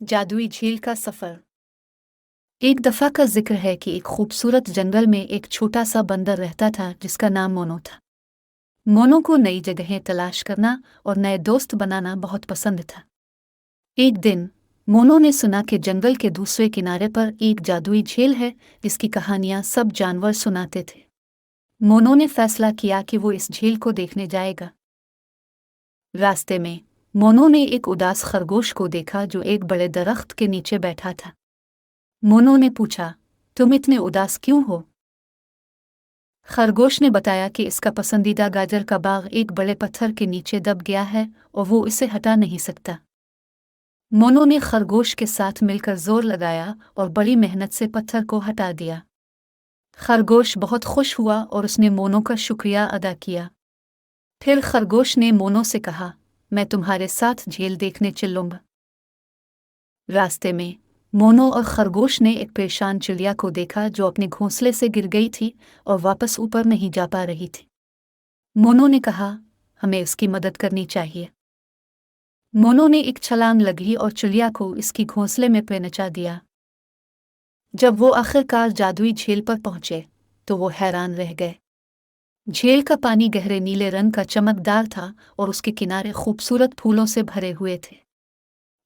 जादुई झील का सफर। एक दफा का जिक्र है कि एक खूबसूरत जंगल में एक छोटा सा बंदर रहता था जिसका नाम मोनो था। मोनो को नई जगहें तलाश करना और नए दोस्त बनाना बहुत पसंद था। एक दिन मोनो ने सुना कि जंगल के दूसरे किनारे पर एक जादुई झील है जिसकी कहानियां सब जानवर सुनाते थे। मोनो ने फैसला किया कि वो इस झील को देखने जाएगा। रास्ते में मोनो ने एक उदास खरगोश को देखा जो एक बड़े दरख्त के नीचे बैठा था। मोनो ने पूछा, तुम इतने उदास क्यों हो? खरगोश ने बताया कि इसका पसंदीदा गाजर का बाग एक बड़े पत्थर के नीचे दब गया है और वो इसे हटा नहीं सकता। मोनो ने खरगोश के साथ मिलकर जोर लगाया और बड़ी मेहनत से पत्थर को हटा दिया। खरगोश बहुत खुश हुआ और उसने मोनो का शुक्रिया अदा किया। फिर खरगोश ने मोनो से कहा, मैं तुम्हारे साथ झील देखने चलूंगा। रास्ते में मोनो और खरगोश ने एक परेशान चिड़िया को देखा जो अपने घोंसले से गिर गई थी और वापस ऊपर नहीं जा पा रही थी। मोनो ने कहा, हमें इसकी मदद करनी चाहिए। मोनो ने एक छलांग लगी और चिड़िया को इसकी घोंसले में पहुंचा दिया। जब वो आखिरकार जादुई झील पर पहुंचे तो वो हैरान रह गए। झील का पानी गहरे नीले रंग का चमकदार था और उसके किनारे खूबसूरत फूलों से भरे हुए थे।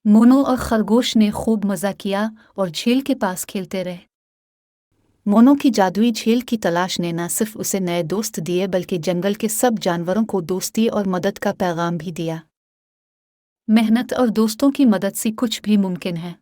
मोनो और खरगोश ने खूब मजा किया और झील के पास खेलते रहे। मोनो की जादुई झील की तलाश ने न सिर्फ उसे नए दोस्त दिए बल्कि जंगल के सब जानवरों को दोस्ती और मदद का पैगाम भी दिया। मेहनत और दोस्तों की मदद से कुछ भी मुमकिन है।